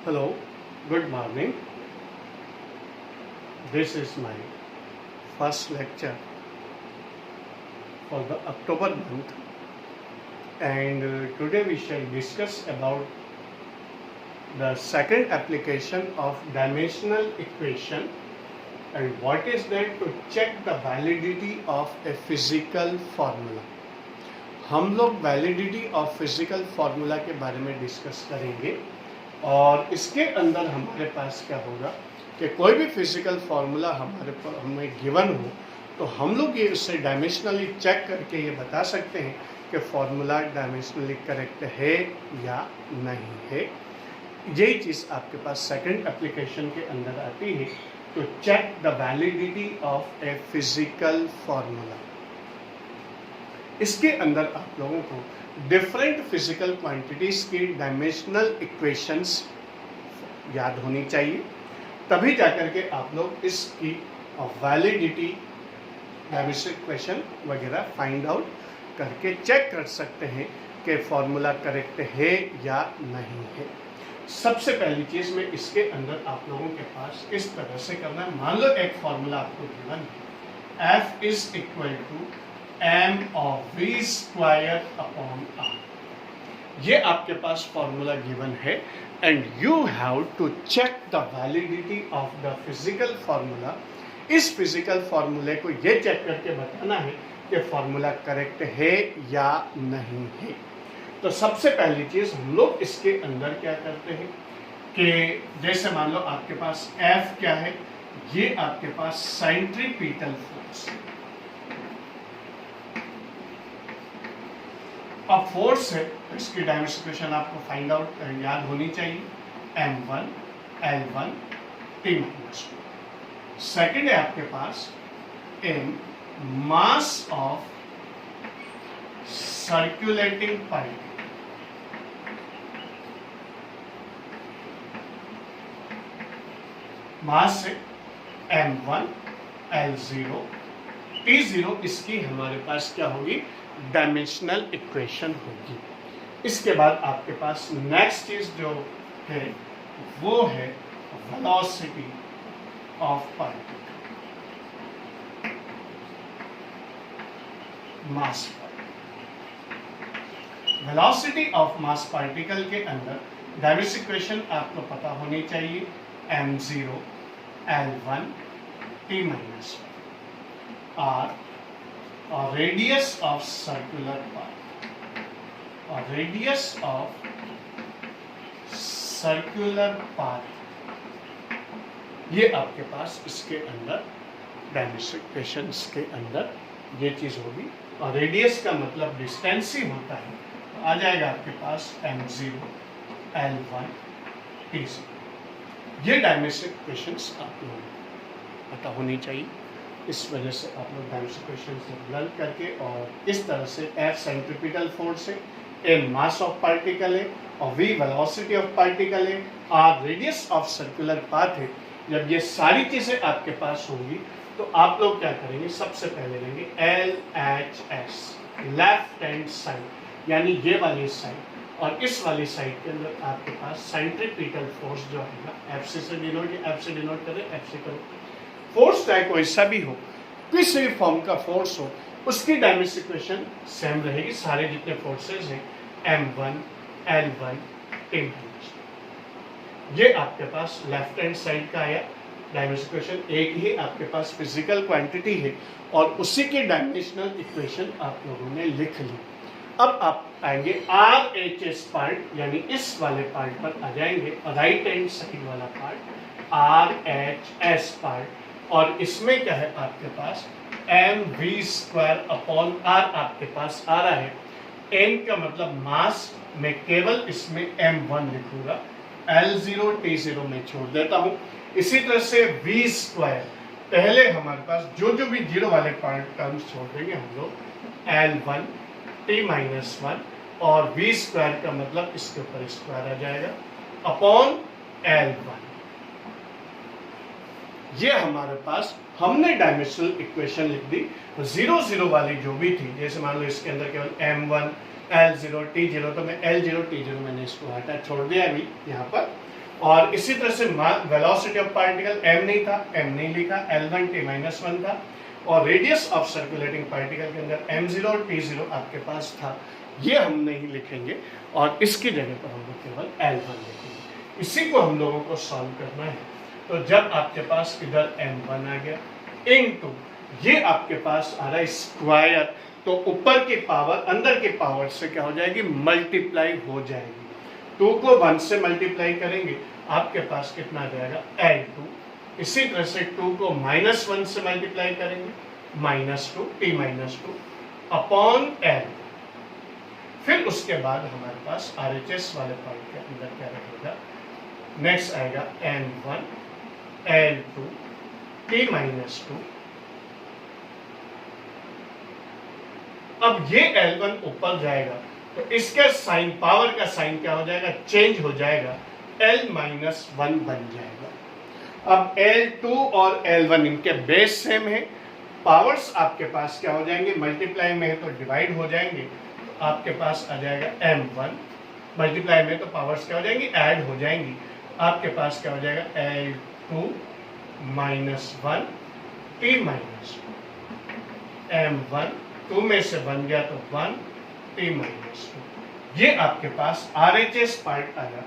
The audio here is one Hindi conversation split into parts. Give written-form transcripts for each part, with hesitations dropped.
Hello, good morning. This is my first lecture for the October month, and today we shall discuss about the second application of dimensional equation and what is that to check the validity of a physical formula. हम लोग वैलिडिटी ऑफ फिजिकल फार्मूला के बारे में डिस्कस करेंगे और इसके अंदर हमारे पास क्या होगा कि कोई भी फिजिकल फार्मूला हमें गिवन हो तो हम लोग ये उससे डायमेंशनली चेक करके ये बता सकते हैं कि फार्मूला डायमेंशनली करेक्ट है या नहीं है। यही चीज़ आपके पास सेकंड एप्लीकेशन के अंदर आती है to check the validity of a physical formula। इसके अंदर आप लोगों को डिफरेंट फिजिकल क्वांटिटीज की डायमेंशनल इक्वेशंस याद होनी चाहिए, तभी जाकर के आप लोग इसकी वैलिडिटी डायमेंशनल इक्वेशन वगैरह फाइंड आउट करके चेक कर सकते हैं कि फॉर्मूला करेक्ट है या नहीं है। सबसे पहली चीज में इसके अंदर आप लोगों के पास इस तरह से करना है। मान लो एक फॉर्मूला आपको गिवन है, F is equal to m of v square upon r। ये आपके पास फॉर्मूला गिवन है and you have to check the validity of the physical formula. इस फिजिकल फार्मूले को ये चेक करके बताना है कि फार्मूला करेक्ट है या नहीं है। तो सबसे पहली चीज हम लोग इसके अंदर क्या करते हैं कि जैसे मान लो आपके पास F क्या है, ये आपके पास सेंट्रीपिटल फोर्स। अब फोर्स है तो इसकी डायमेंशन इक्वेशन आपको फाइंड आउट याद होनी चाहिए, m1 l1 t-2। सेकंड है आपके पास m mass of circulating particle. Mass है m1 l0 t0। इसकी हमारे पास क्या होगी, डायमेंशनल इक्वेशन होगी। इसके बाद आपके पास नेक्स्ट चीज जो है वो है velocity of particle, mass particle. Velocity of mass particle के अंदर डायमेंशनल इक्वेशन आपको पता होनी चाहिए, m0 l1 t-1 r और रेडियस ऑफ सर्कुलर पाथ और रेडियस ऑफ सर्कुलर पाथ। ये आपके पास इसके अंदर डायमेंशनल इक्वेशंस के अंदर ये चीज होगी और रेडियस का मतलब डिस्टेंस ही होता है, तो आ जाएगा आपके पास m0 l1 t0। ये डायमेंशनल इक्वेशंस आप लोगों को पता होनी चाहिए। इस वजह से आप लोग डायमेंशनल इक्वेशन से लर्न करके और इस तरह से F सेंट्रीपिटल फोर्स है, M मास ऑफ पार्टिकल है और V वेलोसिटी ऑफ पार्टिकल है, R radius of circular path है। जब ये सारी चीजें आपके पास होंगी तो आप लोग क्या करेंगे, सबसे पहले लेंगे LHS लेफ्ट हैंड साइड, यानी ये वाली साइड और इस वाली साइड के अंदर आपके पास सेंट्रीपिटल फोर्स जो है F से डिनोट करें, F से करो। फोर्स चाहे कोई सा भी हो, किसी भी फॉर्म का फोर्स हो, उसकी डायमेंशनल इक्वेशन सेम रहेगी। सारे जितने फोर्सेस हैं m1 l1 t-1। ये आपके पास लेफ्ट हैंड साइड का आया डायमेंशनल इक्वेशन। एक ही आपके पास फिजिकल क्वांटिटी है और उसी की डायमेंशनल इक्वेशन आप लोगों ने लिख ली। अब आप आएंगे RHS पार्ट, यानी इस वाले पार्ट पर आ जाएंगे, राइट हैंड साइड वाला पार्ट RHS पार्ट, और इसमें क्या है आपके पास mv स्क्वायर अपॉन r आपके पास आ रहा है। m का मतलब मास, मैं केवल इसमें m1 लिखूंगा, l0 t0 में छोड़ देता हूं। इसी तरह से v स्क्वायर, पहले हमारे पास जो भी जीरो वाले पार्ट टर्म्स छोड़ देंगे हम लोग, l1 t-1 और v स्क्वायर का मतलब इसके ऊपर स्क्वायर आ जाएगा अपॉन l1। ये हमारे पास हमने डायमेंशनल इक्वेशन लिख दी। 0 वाली जो भी थी, जैसे मान लो इसके अंदर केवल m1 l0 t0, तो मैं l0 t0 मैंने इसको हटा छोड़ दिया अभी यहाँ पर। और इसी तरह से वेलोसिटी ऑफ पार्टिकल m नहीं था, m नहीं लिखा, L1 t-1 था, और रेडियस ऑफ सर्कुलेटिंग पार्टिकल के अंदर m0 और t0 आपके पास था, ये हम नहीं लिखेंगे और इसकी जगह पर हम लोग केवल L1 लिखेंगे। इसी को हम लोगों को सॉल्व करना है। तो जब आपके पास इधर m1 आ गया इनटू ये आपके पास आ रहा है स्क्वायर, तो ऊपर की पावर अंदर के पावर से क्या हो जाएगी, मल्टीप्लाई हो जाएगी। 2 को 1 से मल्टीप्लाई करेंगे, आपके पास कितना आ जाएगा L2। इसी तरह से 2 को -1 से मल्टीप्लाई करेंगे, -2 t-2 अपॉन L। फिर उसके बाद हमारे पास RHS वाले पार्ट के अंदर क्या रहेगा, नेक्स्ट आएगा M1 L2 t-2। अब ये L1 ऊपर जाएगा तो इसका साइन, पावर का साइन क्या हो जाएगा, चेंज हो जाएगा, L-1 बन जाएगा। अब L2 और L1 इनके बेस सेम है, पावर्स आपके पास क्या हो जाएंगे, मल्टीप्लाई में है तो डिवाइड हो जाएंगे, तो आपके पास आ जाएगा M1, मल्टीप्लाई में तो पावर्स क्या हो जाएंगी, ऐड हो जाएंगी, आपके पास क्या हो जाएगा L2 -1 t-2 M1 2 में से बन गया तो 1 t-2। ये आपके पास RHS पार्ट आया।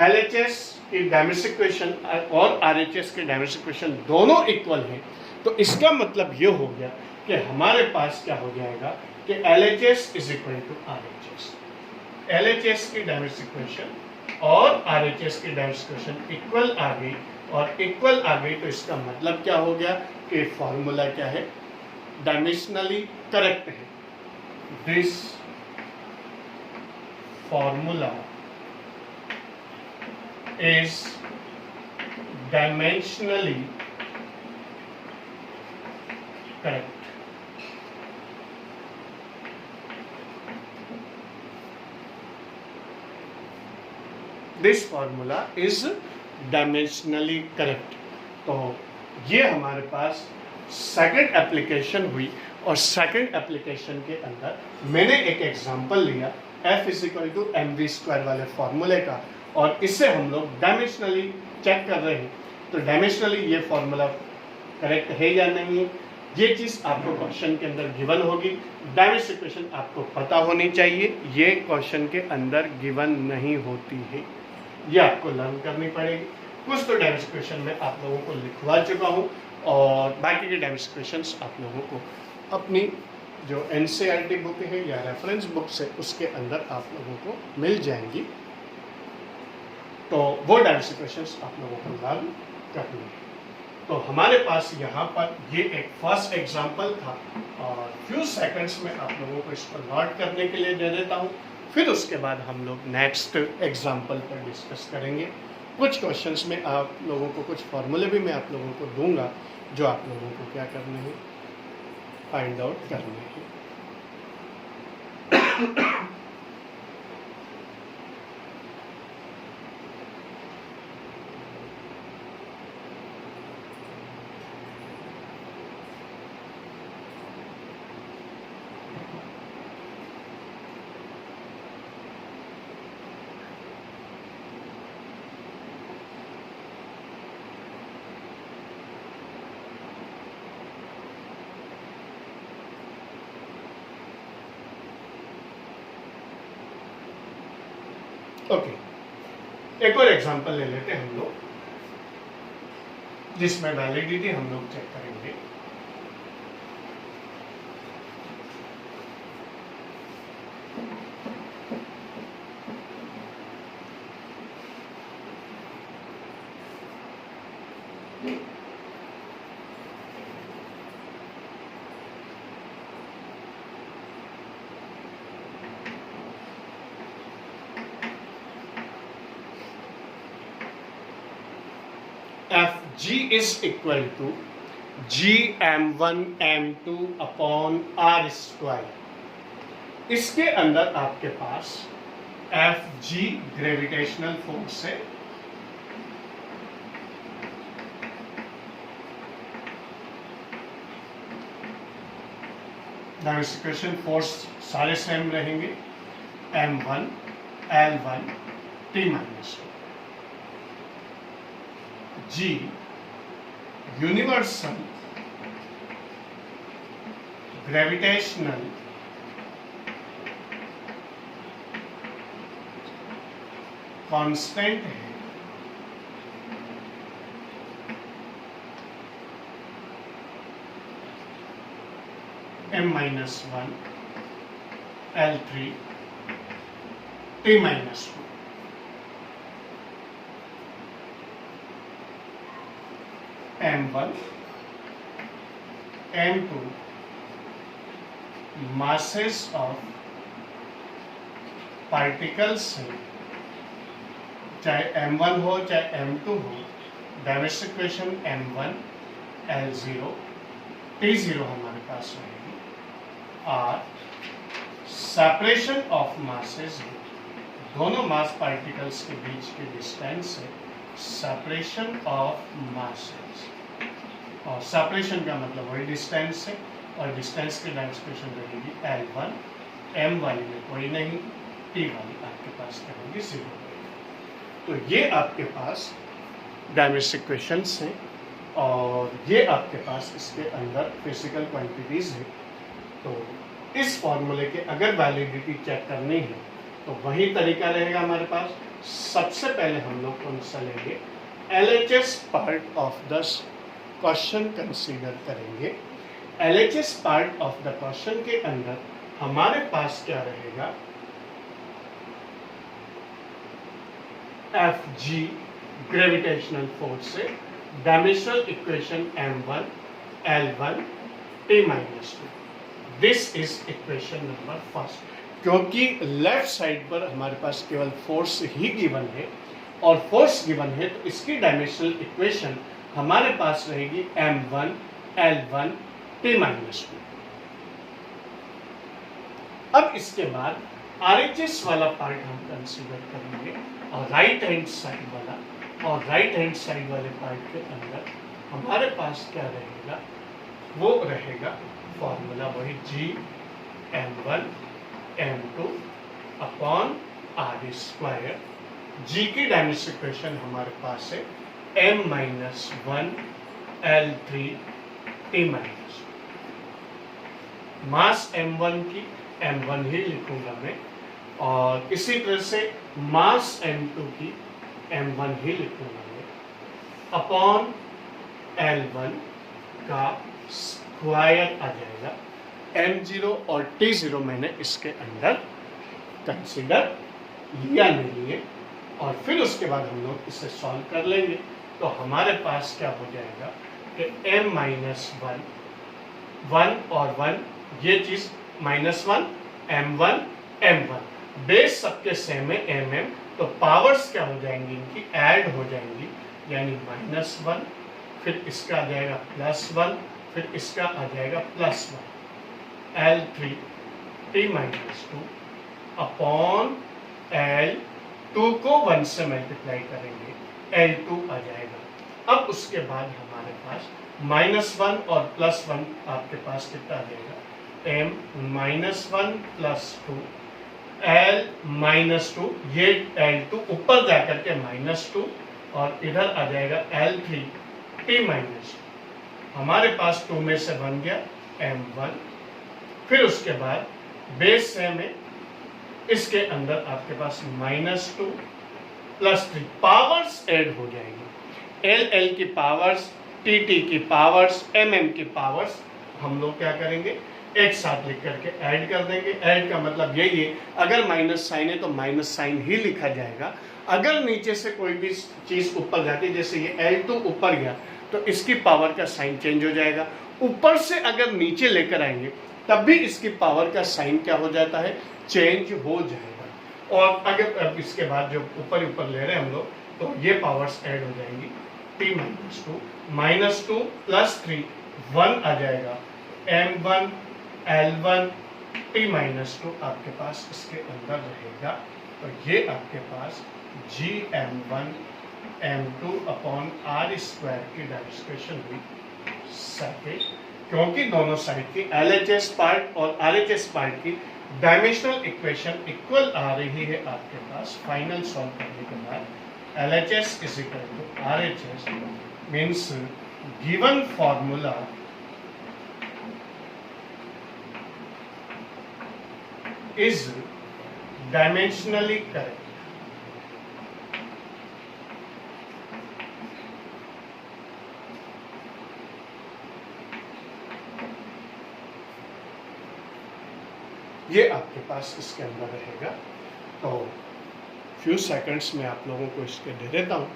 LHS की डायमेंशन इक्वेशन और RHS की डायमेंशन इक्वेशन दोनों इक्वल हैं, तो इसका मतलब ये हो गया कि हमारे पास क्या हो जाएगा कि LHS is equal to RHS। LHS की डायमेंशन इक्वेशन और RHS की डायमेंशन इक्वेशन इक्वल आ गई, और इक्वल आ गई तो इसका मतलब क्या हो गया कि फॉर्मूला क्या है, डायमेंशनली करेक्ट है। This formula is dimensionally correct. This formula is dimensionally correct. तो ये हमारे पास सेकंड एप्लीकेशन हुई, और सेकंड एप्लीकेशन के अंदर मैंने एक एग्जांपल लिया F = mv² वाले फॉर्मूले का, और इससे हम लोग डायमेंशनली चेक कर रहे हैं। तो डायमेंशनली ये फॉर्मूला करेक्ट है या नहीं है, ये चीज़ आपको क्वेश्चन के अंदर गिवन होगी। डायमेंशन इक्वेशन आपको पता होनी चाहिए, ये क्वेश्चन के अंदर गिवन नहीं होती है, ये आपको लर्न करनी पड़ेगी। कुछ तो डायमेंशन इक्वेशन में आप लोगों को लिखवा चुका हूँ, और बाकी के डायमेंशन इक्वेशंस आप लोगों को अपनी जो NCERT बुक है या रेफरेंस बुक से उसके अंदर आप लोगों को मिल जाएंगी। तो वो डायमेंशन इक्वेशंस आप लोगों को लर्न करनी है। तो हमारे पास यहाँ पर ये एक फर्स्ट एग्जाम्पल था, और फ्यू सेकंड्स में आप लोगों को इसको नोट करने के लिए दे देता हूँ। फिर उसके बाद हम लोग नेक्स्ट एग्जाम्पल पर डिस्कस करेंगे। कुछ क्वेश्चंस में आप लोगों को कुछ फॉर्मूले भी मैं आप लोगों को दूंगा, जो आप लोगों को क्या करने हैं, फाइंड आउट करने हैं। ओके, एक और एग्जांपल ले लेते हैं हम लोग, जिसमें वैलिडिटी हम लोग चेक करेंगे। Fg is equal to Gm1 m2 upon r²। इसके अंदर आपके पास Fg ग्रेविटेशनल फोर्स है, डायमेंशन फोर्स सारे सेम रहेंगे, m1 L1 t-2। G universal gravitational constant है m-1 L3 T-2 m1 m2 masses of particles हैं, चाहे m1 हो चाहे m2 हो, dimensional equation m1 L0 T0 हमारे पास रहेगी और सेपरेशन ऑफ मासेस है, दोनों मास पार्टिकल्स के बीच के डिस्टेंस है सेपरेशन ऑफ मासेस, और सेपरेशन का मतलब वही डिस्टेंस है और डिस्टेंस की डायमेंशन रहेगी L1, M वाली में कोई नहीं, T वाली आपके पास रहेगी 0। तो ये आपके पास डायमेंशनल इक्वेशंस हैं और ये आपके पास इसके अंदर फिजिकल क्वांटिटीज है। तो इस फॉर्मूले के अगर वैलिडिटी चेक करनी है तो वही तरीका रहेगा हमारे पास। सबसे पहले हम लोग कौन सा लेंगे, LHS part of the question consider करेंगे। LHS part of the question के अंदर हमारे पास क्या रहेगा, Fg ग्रेविटेशनल फोर्स से dimensional equation m1 L1 T-2, this is equation number first. क्योंकि लेफ्ट साइड पर हमारे पास केवल फोर्स ही गिवन है और फोर्स गिवन है तो इसकी डायमेंशनल इक्वेशन हमारे पास रहेगी m1 L1 T-2। अब इसके बाद RHS वाला पार्ट हम कंसीडर करेंगे और राइट हैंड साइड वाला, और राइट हैंड साइड वाले पार्ट के अंदर हमारे पास क्या रहेगा, वो रहेगा फॉर्मूला वही G m1 m2 upon r²। G की डायमेंशनल इक्वेशन हमारे पास है m-1 L3 T-2। मास m1 की m1 ही लिखूंगा मैं, और इसी तरह से मास m2 की m1 ही लिखूंगा मैं, अपॉन L1 का स्क्वायर आ जाएगा। m0 और t0 मैंने इसके अंदर कंसीडर लिया नहीं है, और फिर उसके बाद हम लोग इसे सॉल्व कर लेंगे। तो हमारे पास क्या हो जाएगा कि m-1 1 और 1 ये चीज -1 m1 m1 बेस सबके सेम है mm, तो पावर्स क्या हो जाएंगी, इनकी ऐड हो जाएंगी, यानी -1 फिर इसका आ जाएगा +1 फिर इसका आ जाएगा +1 L3 T-2 अपॉन L2 को 1 से मल्टीप्लाई करेंगे L2 आ जाएगा। अब उसके बाद हमारे पास -1 और +1 आपके पास कितना आ जाएगा, m-1 +2 L-2, ये L2 ऊपर जाकर के -2 और इधर आ जाएगा L3 T-2। हमारे पास 2 में से बन गया m1, फिर उसके बाद बेस सेम है, इसके अंदर आपके पास -2 +3 पावर्स ऐड हो जाएंगी, L की पावर्स, T की पावर्स, mm की पावर्स हम लोग क्या करेंगे, एक साथ लिख करके ऐड कर देंगे। ऐड का मतलब यही है, अगर माइनस साइन है तो माइनस साइन ही लिखा जाएगा। अगर नीचे से कोई भी चीज ऊपर जाती है, जैसे ये L2 ऊपर गया तो इसकी पावर का साइन चेंज हो जाएगा। ऊपर से अगर नीचे लेकर आएंगे तब भी इसकी पावर का साइन क्या हो जाता है, चेंज हो जाएगा। और अगर अब इसके बाद जो ऊपर ऊपर ले रहे हैं हम लोग, तो ये पावर्स ऐड हो जाएंगी, T-2 -2 +3 1 आ जाएगा, m1 L1 T-2 आपके पास इसके अंदर रहेगा। तो ये आपके पास Gm1 m2 अपॉन r² की डायमेंशन हुई सर्किट, क्योंकि दोनों साइड की LHS पार्ट और RHS पार्ट की डायमेंशनल इक्वेशन इक्वल आ रही है आपके पास। फाइनल सॉल्व करने के बाद LHS is equal to RHS means given formula is dimensionally correct. ये आपके पास इसके अंदर रहेगा। तो फ्यू सेकंड्स में आप लोगों को इसके दे देता हूँ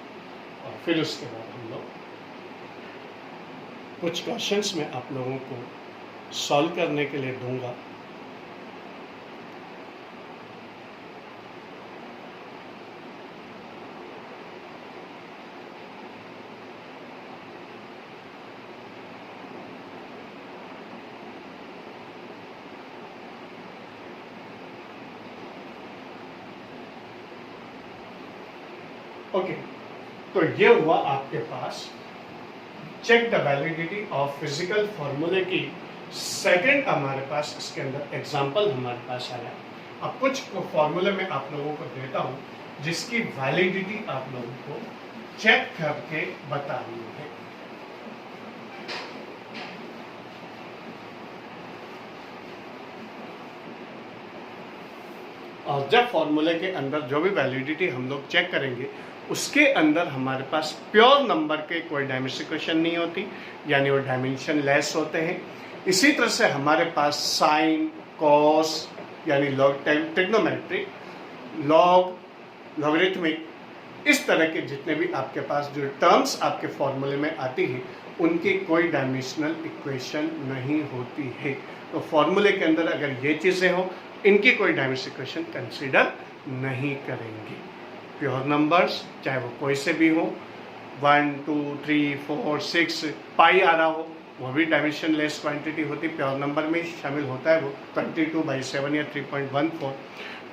और फिर उसके बाद हम लोग कुछ क्वेश्चंस में आप लोगों को सॉल्व करने के लिए दूंगा। ओके, तो ये हुआ आपके पास check the validity of physical फॉर्मूले की सेकंड हमारे पास इसके अंदर एग्जांपल हमारे पास आया। अब कुछ फॉर्मूले में आप लोगों को देता हूं जिसकी वैलिडिटी आप लोगों को चेक करके बतानी है। और जब फॉर्मूले के अंदर जो भी वैलिडिटी हम लोग चेक करेंगे उसके अंदर हमारे पास प्योर नंबर के कोई डायमेंशन नहीं होती, यानी वो डायमेंशन लेस होते हैं। इसी तरह से हमारे पास साइन, कॉस यानी लॉग, ट्रिग्नोमेट्री, लॉगरिथमिक, इस तरह के जितने भी आपके पास जो टर्म्स आपके फॉर्मूले में आती हैं उनकी कोई डायमेंशनल इक्वेशन नहीं होती है। तो फॉर्मूले के अंदर अगर ये चीज़ें हो इनकी कोई डायमेंशनल इक्वेशन कंसीडर नहीं करेंगे। प्योर नंबर्स चाहे वो कोई से भी हो, 1, 2, 3, 4, 6 पाई आ रहा हो, वो भी डायमेंशन लेस क्वांटिटी होती, प्योर नंबर में शामिल होता है वो 22/7 या 3.14।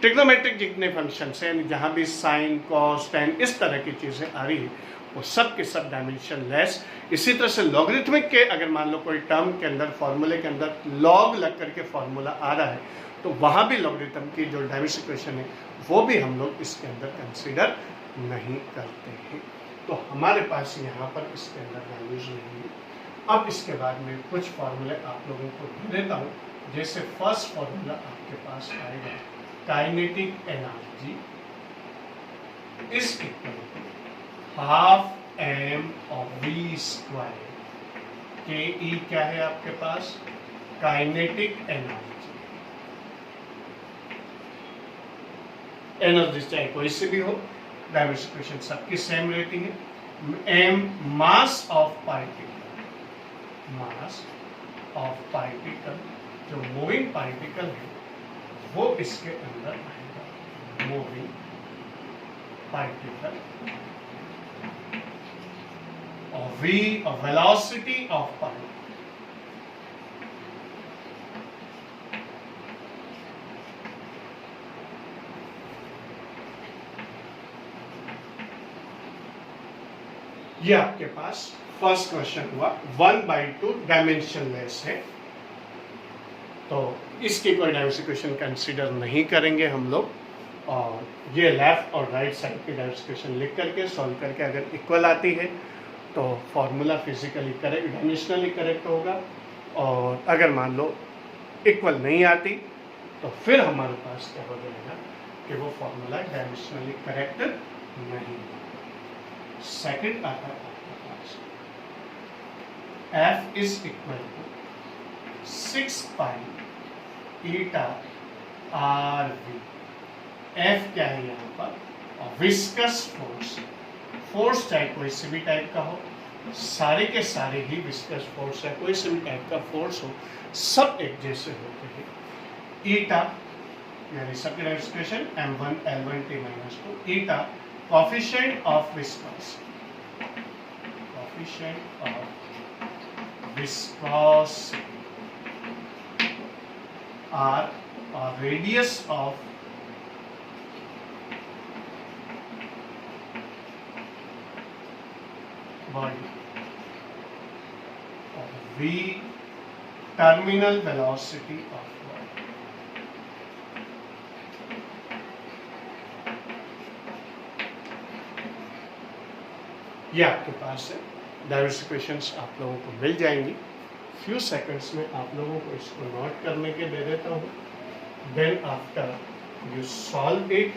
ट्रिग्नोमेट्रिक जितने फंक्शन हैं यानी जहाँ भी साइन, कॉस, टेन इस तरह की चीज़ें आ रही है वो सब के सब डायमेंशन लेस। इसी तरह से लॉगरिथमिक के अगर मान लो कोई टर्म के अंदर फॉर्मूले के अंदर लॉग लग करके फॉर्मूला आ रहा है तो वहाँ भी लॉगरिथम की जो डायमेंशन इक्वेशन है वो भी हम लोग इसके अंदर कंसीडर नहीं करते हैं। तो हमारे पास यहाँ पर इसके अंदर वैल्यूज नहीं है। अब इसके बाद में कुछ फॉर्मूले आप लोगों को दे देता हूँ। जैसे फर्स्ट फॉर्मूला आपके पास आएगा, kinetic energy is equal to half mv²। K ई क्या है आपके पास? Kinetic energy. एनर्जी चाहे कोई से भी हो, डायमेंशन इक्वेशन सबकी सेम रहती है। M mass of particle, mass of particle जो मूविंग पार्टिकल है वो इसके अंदर आएगा, मूविंग पार्टिकल। और v और वेलोसिटी ऑफ पार्टिकल। ये आपके पास फर्स्ट क्वेश्चन हुआ। 1/2 डायमेंशनलेस है तो इसकी कोई डायमेंशन इक्वेशन कंसीडर नहीं करेंगे हम लोग। और ये लेफ्ट और राइट साइड की डायमेंशन इक्वेशन लिख करके सॉल्व करके अगर इक्वल आती है तो formula physically correct, dimensionally correct होगा। और अगर मान लो इक्वल नहीं आती तो फिर हमारे पास क्या हो जाएगा कि वो फॉर्मूला डायमेंशनली करेक्ट नहीं। सेकंड आता है आपके पास F is equal to 6 pi eta R V. F क्या है यहाँ पर? Viscous force. फोर्स चाहे कोई से भी टाइप का हो, सारे के सारे ही विस्कस फोर्स है, कोई से भी टाइप का फोर्स हो, सब एक जैसे होते हैं। ईटा यानी सबकी expression m1 L1 T-2 eta coefficient of viscosity, coefficient of viscosity r or radius of body, v terminal velocity of body। ये आपके पास है। डाइवर्स इक्वेशंस आप लोगों को मिल जाएंगी। फ्यू सेकंड्स में आप लोगों को इसको नोट करने के दे देता हूँ। Then after you solve it,